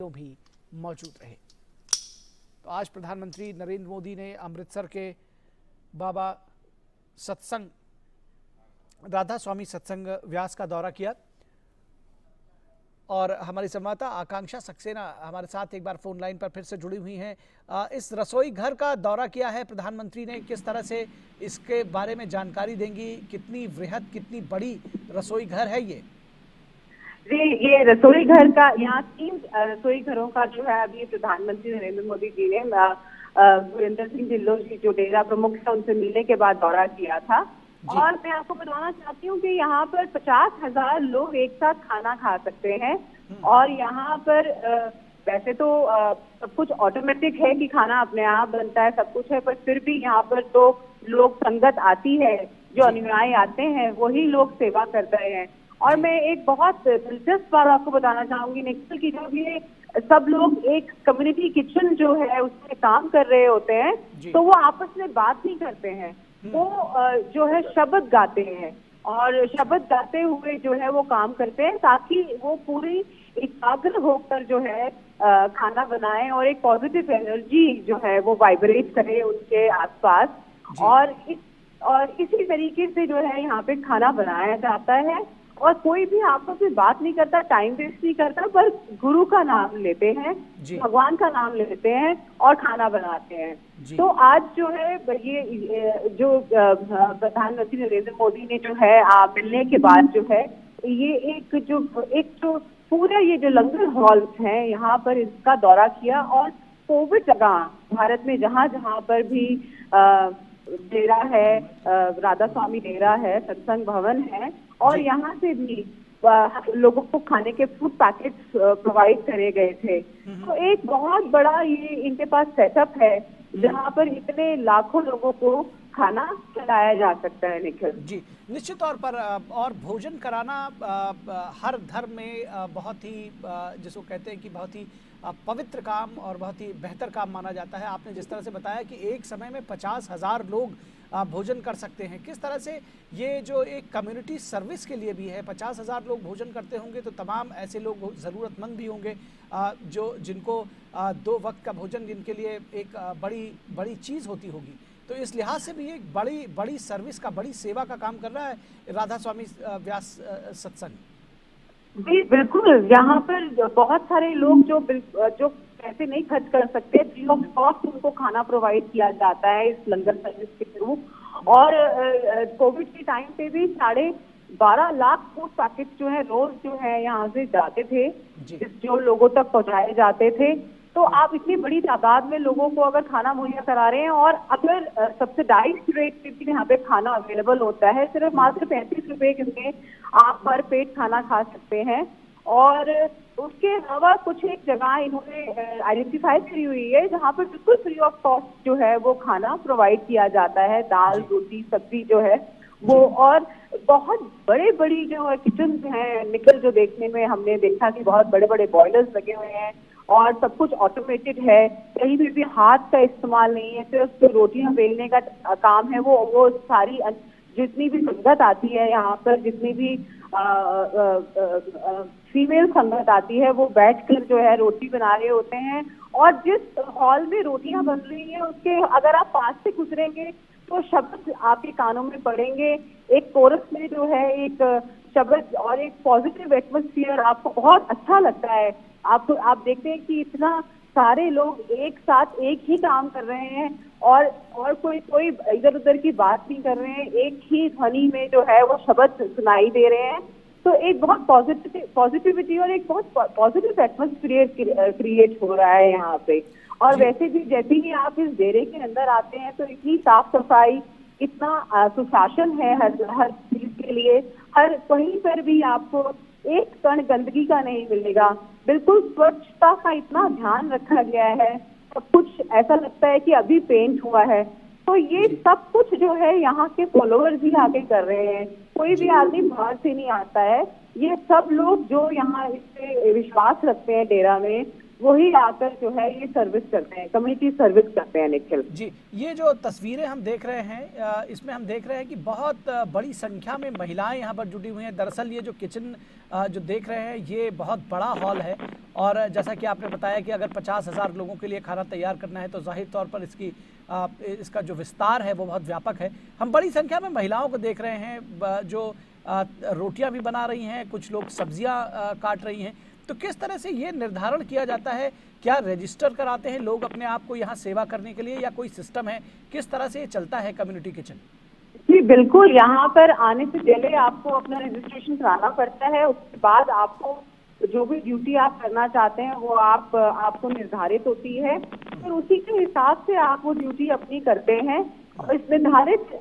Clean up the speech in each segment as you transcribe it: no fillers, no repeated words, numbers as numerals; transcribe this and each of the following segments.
ग्रामीणों भी मौजूद रहे। तो आज प्रधानमंत्री नरेंद्र मोदी ने अमृतसर के बाबा सत्संग राधा स्वामी सत्संग व्यास का दौरा किया और हमारी संवाददाता आकांक्षा सक्सेना हमारे साथ एक बार फोन लाइन पर फिर से जुड़ी हुई हैं। इस रसोई घर का दौरा किया है प्रधानमंत्री ने, किस तरह से इसके बारे में जानकारी देंगी? कितनी वृहद, कितनी बड़ी रसोई घर है ये? जी, ये रसोई घर का यहाँ 3 रसोई घरों का जो है अभी प्रधानमंत्री नरेंद्र मोदी जी ने वीरेंद्र सिंह ढिल्लों जी जो डेरा प्रमुख है उनसे मिलने के बाद दौरा किया था। और मैं आपको बताना चाहती हूँ कि यहाँ पर 50,000 लोग एक साथ खाना खा सकते हैं। और यहाँ पर वैसे तो सब कुछ ऑटोमेटिक है कि खाना अपने आप बनता है, सब कुछ है, पर फिर भी यहाँ पर तो लोग संगत आती है, जो अनुयायी आते हैं वही लोग सेवा कर रहे हैं। और मैं एक बहुत दिलचस्प बात आपको बताना चाहूंगी निखिल की, जब ये सब लोग एक कम्युनिटी किचन जो है उसमें काम कर रहे होते हैं तो वो आपस में बात नहीं करते हैं, वो जो है शब्द गाते हैं और शब्द गाते हुए जो है वो काम करते हैं ताकि वो पूरी एकाग्र होकर जो है खाना बनाए और एक पॉजिटिव एनर्जी जो है वो वाइब्रेट करे उनके आसपास। और इसी तरीके से जो है यहाँ पे खाना बनाया जाता है और कोई भी आपस में बात नहीं करता, टाइम वेस्ट नहीं करता, पर गुरु का नाम लेते हैं, भगवान का नाम लेते हैं और खाना बनाते हैं। तो आज जो है ये जो प्रधानमंत्री नरेंद्र मोदी ने जो है मिलने के बाद जो है ये एक जो पूरा ये जो लंगर हॉल है यहाँ पर इसका दौरा किया और कोविड जगह भारत में जहाँ जहाँ पर भी डेरा है, राधा स्वामी डेरा है, सत्संग भवन है और यहाँ से भी लोगों को खाने के फूड पैकेट्स प्रोवाइड करे गए थे। तो एक बहुत बड़ा ये इनके पास सेटअप है जहाँ पर इतने लाखों लोगों को खाना खिलाया जा सकता है निखिल जी। निश्चित तौर पर और भोजन कराना हर धर्म में बहुत ही जिसको कहते हैं कि बहुत ही पवित्र काम और बहुत ही बेहतर काम माना जाता है। आपने जिस तरह से बताया कि एक समय में 50,000 लोग भोजन कर सकते हैं, किस तरह से ये जो एक कम्युनिटी सर्विस के लिए भी है, 50,000 लोग भोजन करते होंगे तो तमाम ऐसे लोग ज़रूरतमंद भी होंगे जो जिनको 2 वक्त का भोजन जिनके लिए एक बड़ी चीज़ होती होगी। तो इस लिहाज से भी एक बड़ी सर्विस का, बड़ी सेवा का काम कर रहा है राधा स्वामी व्यास सत्संग। जी बिल्कुल, यहाँ पर बहुत सारे लोग जो पैसे नहीं खर्च कर सकते, फ्री ऑफ कॉस्ट उनको खाना प्रोवाइड किया जाता है इस लंगर सर्विस के थ्रू। और कोविड के टाइम पे भी 12.5 लाख फूड पैकेट जो है रोज जो है यहाँ से जाते थे, जो लोगों तक पहुँचाए जाते थे। तो आप इतनी बड़ी तादाद में लोगों को अगर खाना मुहैया करा रहे हैं और अगर सब्सिडाइज्ड रेट पे भी यहाँ पे खाना अवेलेबल होता है, सिर्फ मात्र 35 रुपए में आप पर पेट खाना खा सकते हैं। और उसके अलावा कुछ एक जगह इन्होंने आइडेंटिफाई करी हुई है जहाँ पर बिल्कुल फ्री ऑफ कॉस्ट जो है वो खाना प्रोवाइड किया जाता है, दाल रोटी सब्जी जो है वो। और बहुत बड़ी जो किचन हैं निखिल, जो देखने में हमने देखा कि बहुत बड़े बड़े बॉयलर्स लगे हुए हैं और सब कुछ ऑटोमेटेड है, कहीं भी हाथ का इस्तेमाल नहीं है, सिर्फ जो रोटियां बेलने का काम है वो सारी जितनी भी संगत आती है यहाँ पर, जितनी भी फीमेल संगत आती है वो बैठकर जो है रोटी बना रहे होते हैं। और जिस हॉल में रोटियां बन रही हैं उसके अगर आप पास से गुजरेंगे तो शब्द आपके कानों में पड़ेंगे, एक कोरस में जो है एक शब्द और एक पॉजिटिव एटमॉस्फेयर आपको बहुत अच्छा लगता है। आप देखते हैं कि इतना सारे लोग एक साथ एक ही काम कर रहे हैं और कोई इधर उधर की बात नहीं कर रहे हैं, एक ही ध्वनि में जो है वो शब्द सुनाई दे रहे हैं। तो एक बहुत पॉजिटिविटी और एक बहुत पॉजिटिव एटमॉस्फेयर क्रिएट हो रहा है यहाँ पे। और वैसे भी जैसे ही आप इस डेरे के अंदर आते हैं तो इतनी साफ सफाई, इतना सुशासन है हर चीज के लिए, हर कहीं पर भी आपको एक कण गंदगी का नहीं मिलेगा, बिल्कुल स्वच्छता का इतना ध्यान रखा गया है, सब कुछ ऐसा लगता है कि अभी पेंट हुआ है। तो ये सब कुछ जो है यहाँ के फॉलोअर्स ही आके कर रहे हैं, कोई भी आदमी बाहर से नहीं आता है। ये सब लोग जो यहाँ इस पे विश्वास रखते हैं डेरा में, वही आकर जो है ये सर्विस करते हैं, कम्युनिटी सर्विस करते हैं निखिल। जी, ये जो तस्वीरें हम देख रहे हैं इसमें हम देख रहे हैं कि बहुत बड़ी संख्या में महिलाएं यहाँ पर जुटी हुई हैं। दरअसल ये जो किचन जो देख रहे हैं ये बहुत बड़ा हॉल है, और जैसा कि आपने बताया कि अगर 50,000 लोगों के लिए खाना तैयार करना है तो जाहिर तौर पर इसका जो विस्तार है वो बहुत व्यापक है। हम बड़ी संख्या में महिलाओं को देख रहे हैं जो रोटियां भी बना रही हैं, कुछ लोग सब्जियां काट रही हैं। तो किस तरह से ये निर्धारण किया जाता है, क्या रजिस्टर कराते हैं लोग अपने आप को यहाँ सेवा करने के लिए, या कोई सिस्टम है, किस तरह से ये चलता है कम्युनिटी किचन? जी बिल्कुल, यहाँ पर आने से पहले आपको अपना रजिस्ट्रेशन कराना पड़ता है। उसके बाद आपको जो भी ड्यूटी आप करना चाहते हैं वो आपको निर्धारित होती है, फिर उसी के हिसाब से आप वो ड्यूटी अपनी करते हैं। और इस निर्धारित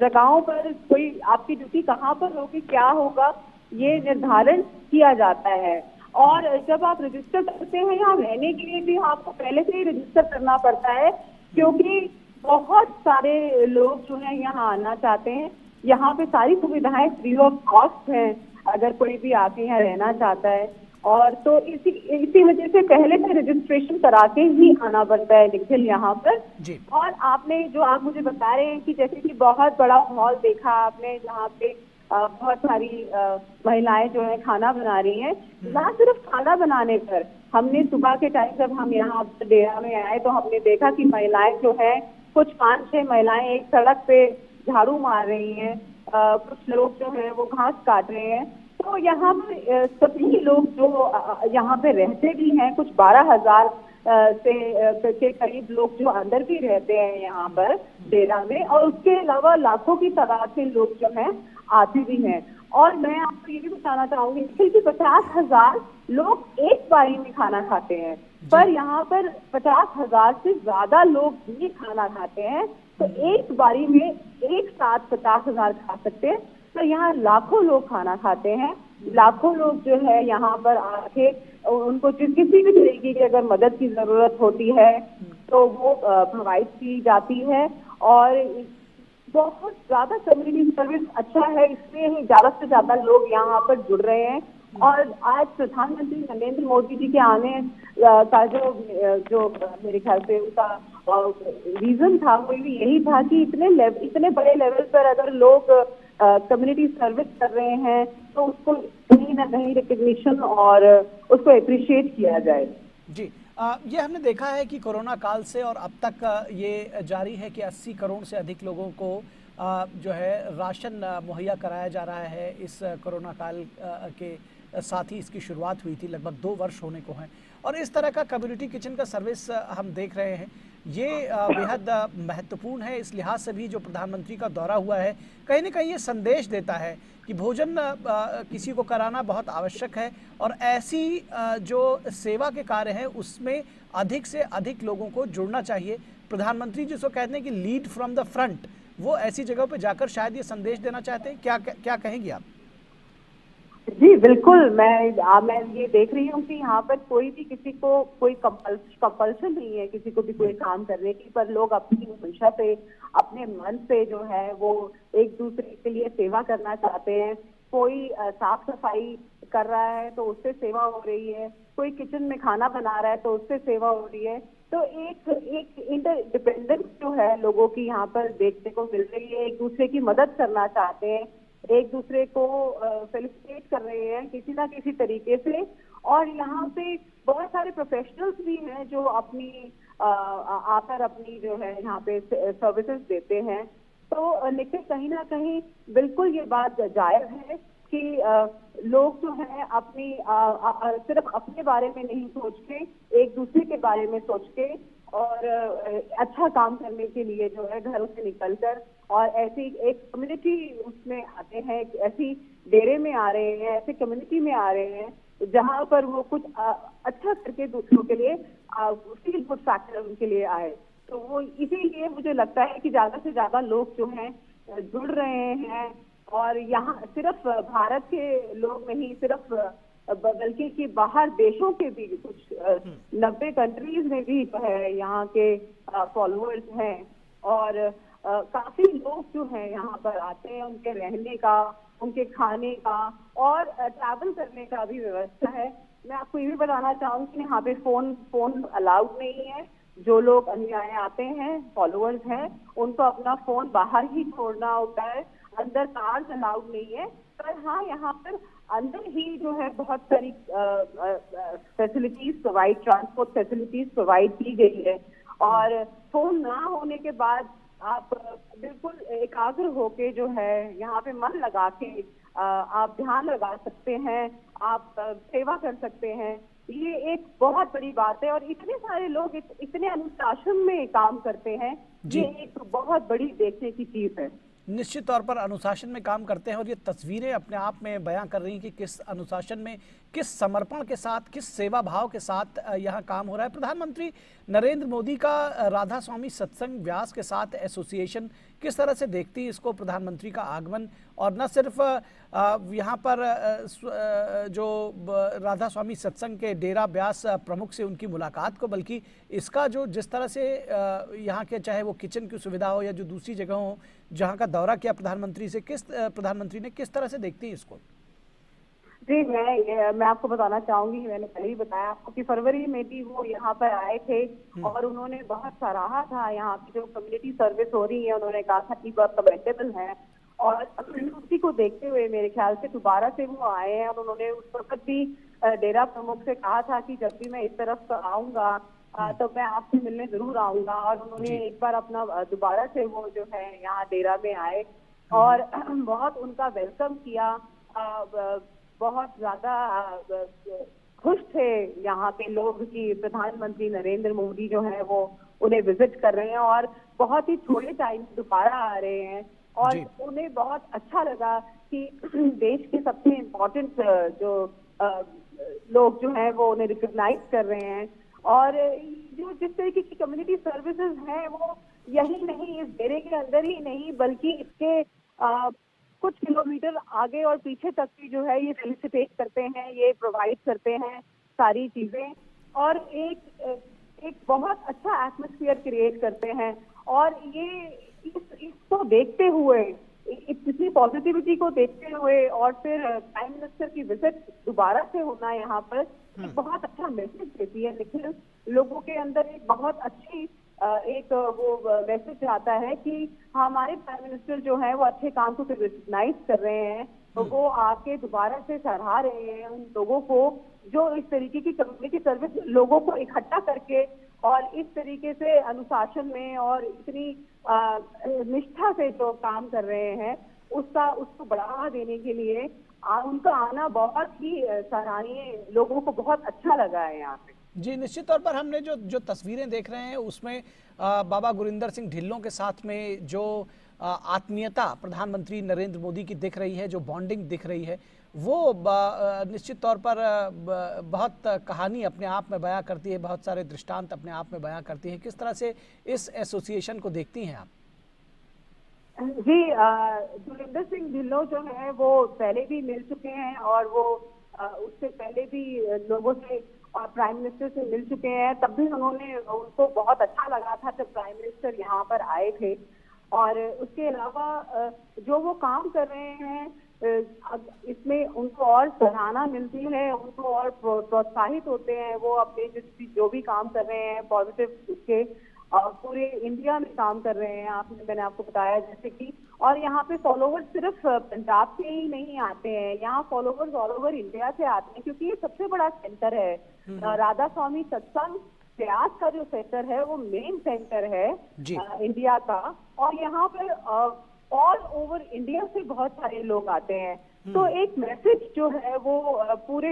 जगहों पर कोई आपकी ड्यूटी कहाँ पर होगी, क्या होगा, ये निर्धारण किया जाता है। और जब आप रजिस्टर करते हैं, यहाँ रहने के लिए भी आपको पहले से ही रजिस्टर करना पड़ता है, क्योंकि बहुत सारे लोग जो है यहाँ आना चाहते हैं। यहाँ पे सारी सुविधाएं फ्री ऑफ कॉस्ट हैं, अगर कोई भी आके यहाँ रहना चाहता है। और तो इसी वजह से पहले से रजिस्ट्रेशन करा के ही आना पड़ता है निखिल यहाँ पर जी। और आपने जो आप मुझे बता रहे हैं कि जैसे कि बहुत बड़ा हॉल देखा आपने, जहाँ पे बहुत सारी महिलाएं जो है खाना बना रही हैं। ना सिर्फ खाना बनाने पर, हमने सुबह के टाइम जब हम यहाँ डेरा में आए तो हमने देखा कि महिलाएं जो है, कुछ 5-6 महिलाएं एक सड़क पे झाड़ू मार रही हैं, कुछ लोग जो है वो घास काट रहे हैं। तो यहाँ पर सभी लोग जो यहाँ पे रहते भी हैं, कुछ 12,000 के करीब लोग जो अंदर भी रहते हैं यहाँ पर डेरा में, और उसके अलावा लाखों की तादाद में लोग जो हैं आते भी हैं। और मैं आपको ये भी बताना चाहूंगी कि 50,000 लोग एक बारी में खाना खाते हैं, पर यहाँ पर 50,000 से ज्यादा लोग भी खाना खाते हैं। तो एक बारी में एक साथ 50,000 खा सकते हैं। तो यहाँ लाखों लोग खाना खाते हैं। लाखों लोग जो है यहाँ पर आके उनको किसी भी तरीके की अगर मदद की जरूरत होती है तो वो प्रोवाइड की जाती है। और बहुत ज्यादा कम्युनिटी सर्विस अच्छा है, इसलिए ही ज्यादा से ज्यादा लोग यहाँ पर जुड़ रहे हैं। और आज प्रधानमंत्री नरेंद्र मोदी जी के आने का जो मेरे ख्याल से उसका रीजन था वो भी यही था कि इतने बड़े लेवल पर अगर लोग कम्युनिटी सर्विस कर रहे हैं तो उसको कहीं ना कहीं रिकग्निशन और उसको अप्रिशिएट किया जाए। जी, ये हमने देखा है कि कोरोना काल से और अब तक ये जारी है कि 80 करोड़ से अधिक लोगों को जो है राशन मुहैया कराया जा रहा है। इस कोरोना काल के साथ ही इसकी शुरुआत हुई थी, लगभग 2 वर्ष होने को हैं, और इस तरह का कम्युनिटी किचन का सर्विस हम देख रहे हैं। ये बेहद महत्वपूर्ण है इस लिहाज से भी जो प्रधानमंत्री का दौरा हुआ है, कहीं ना कहीं ये संदेश देता है कि भोजन किसी को कराना बहुत आवश्यक है, और ऐसी जो सेवा के कार्य हैं उसमें अधिक से अधिक लोगों को जुड़ना चाहिए। प्रधानमंत्री जिसको कहते हैं कि लीड फ्रॉम द फ्रंट, वो ऐसी जगहों पर जाकर शायद ये संदेश देना चाहते हैं। क्या कहेंगे आप? जी बिल्कुल, मैं ये देख रही हूँ कि यहाँ पर कोई भी किसी को कोई कंपल्शन नहीं है किसी को भी कोई काम करने की, पर लोग अपनी मंशा से, अपने मन से जो है वो एक दूसरे के लिए सेवा करना चाहते हैं। कोई साफ सफाई कर रहा है तो उससे सेवा हो रही है, कोई किचन में खाना बना रहा है तो उससे सेवा हो रही है। तो एक इंटरडिपेंडेंस जो है लोगों की यहाँ पर देखने को मिल रही है। एक दूसरे की मदद करना चाहते हैं, एक दूसरे को फेलिसिटेट कर रहे हैं किसी ना किसी तरीके से। और यहाँ पे बहुत सारे प्रोफेशनल्स भी हैं जो अपनी आकर अपनी जो है यहाँ पे सर्विसेज देते हैं। तो लेकिन कहीं ना कहीं बिल्कुल ये बात जायज है कि लोग जो है अपनी सिर्फ अपने बारे में नहीं सोच के, एक दूसरे के बारे में सोच के और अच्छा काम करने के लिए जो है घरों से निकलकर और ऐसी एक कम्युनिटी उसमें आते हैं, ऐसी डेरे में आ रहे हैं, ऐसे कम्युनिटी में आ रहे हैं जहां पर वो कुछ अच्छा करके दूसरों के लिए फील गुड फैक्टर उनके लिए आए। तो वो इसीलिए मुझे लगता है कि ज्यादा से ज्यादा लोग जो हैं जुड़ रहे हैं। और यहाँ सिर्फ भारत के लोग नहीं, सिर्फ बल्कि कि बाहर देशों के भी कुछ 90 कंट्रीज में भी जो है यहाँ के फॉलोअर्स हैं। और काफी लोग जो हैं यहाँ पर आते हैं, उनके रहने का, उनके खाने का और ट्रैवल करने का भी व्यवस्था है। मैं आपको ये भी बताना चाहूंगी कि यहाँ पे फोन अलाउड नहीं है। जो लोग अनुयायी आते हैं, फॉलोअर्स हैं, उनको अपना फोन बाहर ही छोड़ना होता है। अंदर कार्स अलाउड नहीं है। पर हाँ, यहाँ पर अंदर ही जो है बहुत सारी facilities provide, transport facilities provide की गई है। और फोन ना होने के बाद आप बिल्कुल एकाग्र होके जो है यहाँ पे मन लगा के आप ध्यान लगा सकते हैं, आप सेवा कर सकते हैं। ये एक बहुत बड़ी बात है और इतने सारे लोग इतने अनुशासन में काम करते हैं, ये एक बहुत बड़ी देखने की चीज है। निश्चित तौर पर अनुशासन में काम करते हैं और ये तस्वीरें अपने आप में बयां कर रही हैं कि किस अनुशासन में, किस समर्पण के साथ, किस सेवा भाव के साथ यहाँ काम हो रहा है। प्रधानमंत्री नरेंद्र मोदी का राधा स्वामी सत्संग व्यास के साथ एसोसिएशन किस तरह से देखती है इसको, प्रधानमंत्री का आगमन, और न सिर्फ यहाँ पर जो राधा स्वामी सत्संग के डेरा व्यास प्रमुख से उनकी मुलाकात को, बल्कि इसका जो जिस तरह से यहाँ के चाहे वो किचन की सुविधा हो या जो दूसरी जगह हो जहाँ का दौरा किया प्रधानमंत्री से, प्रधानमंत्री ने किस तरह से देखती है इसको? जी, मैं आपको बताना चाहूंगी, मैंने पहले ही बताया आपको कि फरवरी में भी वो यहाँ पर आए थे और उन्होंने बहुत सराहा था यहाँ की जो कम्युनिटी सर्विस हो रही है। उन्होंने कहा था कि बहुत कमेंडेबल है और उसी को देखते हुए मेरे ख्याल से दोबारा से वो आए हैं। और उन्होंने उस वक्त भी डेरा प्रमुख से कहा था कि जब भी मैं इस तरफ आऊंगा तो मैं आपसे मिलने जरूर आऊंगा। और उन्होंने एक बार अपना दोबारा से वो जो है यहाँ डेरा में आए और बहुत उनका वेलकम किया। बहुत ज्यादा खुश थे यहाँ के लोग कि प्रधानमंत्री नरेंद्र मोदी जो है वो उन्हें विजिट कर रहे हैं और बहुत ही थोड़े टाइम दोबारा आ रहे हैं। और उन्हें बहुत अच्छा लगा कि देश के सबसे इम्पोर्टेंट जो लोग जो हैं वो उन्हें रिकॉग्नाइज कर रहे हैं। और जो जिस तरीके की कम्युनिटी सर्विसेज हैं वो यही नहीं, इस डेरे के अंदर ही नहीं बल्कि इसके कुछ किलोमीटर आगे और पीछे तक भी जो है ये फैसिलिटेट करते हैं, ये प्रोवाइड करते हैं सारी चीजें और एक बहुत अच्छा एटमॉस्फेयर क्रिएट करते हैं। और ये इसको देखते हुए, इतनी पॉजिटिविटी को देखते हुए और फिर प्राइम मिनिस्टर की विजिट दोबारा से होना यहाँ पर एक बहुत अच्छा मैसेज देती है। लेकिन लोगों के अंदर एक बहुत अच्छी एक वो मैसेज आता है कि हमारे प्राइम मिनिस्टर जो है वो अच्छे काम को रिकॉग्नाइज कर रहे हैं, तो वो आके दोबारा से सराहा रहे हैं उन लोगों को जो इस तरीके की कम्युनिटी सर्विस लोगों को इकट्ठा करके और इस तरीके से अनुशासन में और इतनी निष्ठा से जो काम कर रहे हैं उसको बढ़ावा देने के लिए उनका आना बहुत ही सराहनीय, लोगों को बहुत अच्छा लगा है यहाँ पे। जी, निश्चित तौर पर हमने जो तस्वीरें देख रहे हैं उसमें बाबा गुरिंदर सिंह ढिल्लों के साथ में जो आत्मीयता प्रधानमंत्री नरेंद्र मोदी की दिख रही है, जो बॉन्डिंग दिख रही है, वो निश्चित तौर पर बहुत कहानी अपने आप में बयां करती है, बहुत सारे दृष्टांत अपने आप में बयां करती है। किस तरह से इस एसोसिएशन को देखती हैं आप? जी, गुरिंदर सिंह ढिल्लों जो है वो पहले भी मिल चुके हैं और वो उससे पहले भी लोगों से और प्राइम मिनिस्टर से मिल चुके हैं। तब भी उनको बहुत अच्छा लगा था जब प्राइम मिनिस्टर यहाँ पर आए थे। और उसके अलावा जो वो काम कर रहे हैं इसमें उनको और सराहना मिलती है, उनको और प्रोत्साहित होते हैं। वो अपने जो भी काम कर रहे हैं पॉजिटिव उसके पूरे इंडिया में काम कर रहे हैं। मैंने आपको बताया जैसे कि, और यहाँ पे फॉलोवर्स सिर्फ पंजाब से ही नहीं आते हैं, यहाँ फॉलोवर्स ऑल ओवर इंडिया से आते हैं क्योंकि ये सबसे बड़ा सेंटर है। राधा स्वामी सत्संग व्यास का जो सेंटर है वो मेन सेंटर है इंडिया का। और यहाँ पर ऑल ओवर इंडिया से बहुत सारे लोग आते हैं। तो एक मैसेज जो है वो पूरे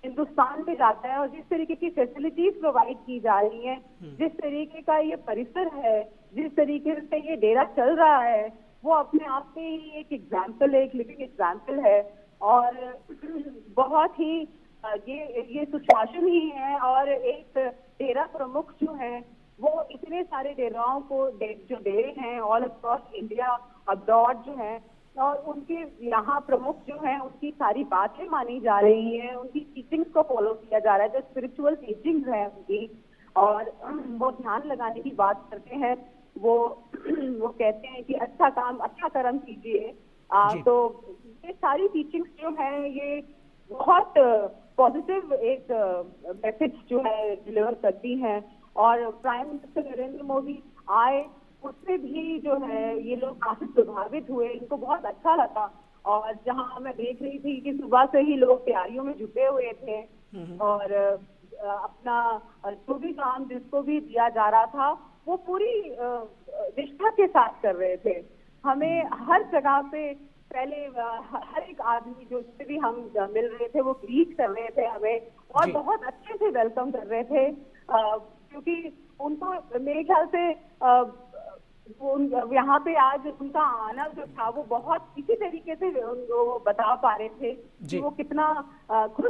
हिंदुस्तान में जाता है। और जिस तरीके की फैसिलिटीज प्रोवाइड की जा रही हैं, जिस तरीके का ये परिसर है, जिस तरीके से ये डेरा चल रहा है, वो अपने आप में ही एक एग्जाम्पल है, एक लिविंग एग्जाम्पल है। और बहुत ही ये सुशासन ही है। और एक डेरा प्रमुख जो है वो इतने सारे डेराओं को जो डेरे हैं ऑल अक्रॉस इंडिया अब्रॉड जो है, और उनके यहाँ प्रमुख जो हैं उनकी सारी बातें मानी जा रही हैं, उनकी टीचिंग्स को फॉलो किया जा रहा है, जो स्पिरिचुअल टीचिंग्स है उनकी। और वो ध्यान लगाने की बात करते हैं, वो कहते हैं कि अच्छा कर्म कीजिए। तो ये सारी टीचिंग्स जो है ये बहुत पॉजिटिव एक मैसेज जो है डिलीवर करती हैं। और प्राइम मिनिस्टर नरेंद्र मोदी आए, उससे भी जो है ये लोग काफी प्रभावित हुए, इनको बहुत अच्छा लगा। और जहां मैं देख रही थी कि सुबह से ही लोग तैयारियों में जुटे हुए थे और अपना जो भी काम जिसको भी दिया जा रहा था वो पूरी निष्ठा के साथ कर रहे थे। हमें हर जगह पे पहले हर एक आदमी जो से भी हम मिल रहे थे वो ग्रीट कर रहे थे हमें और जी। बहुत अच्छे से वेलकम कर रहे थे, क्योंकि उनको मेरे ख्याल से वो यहाँ पे आज उनका आना जो था वो बहुत इसी तरीके से वो बता पा रहे थे कि जी। वो कितना खुश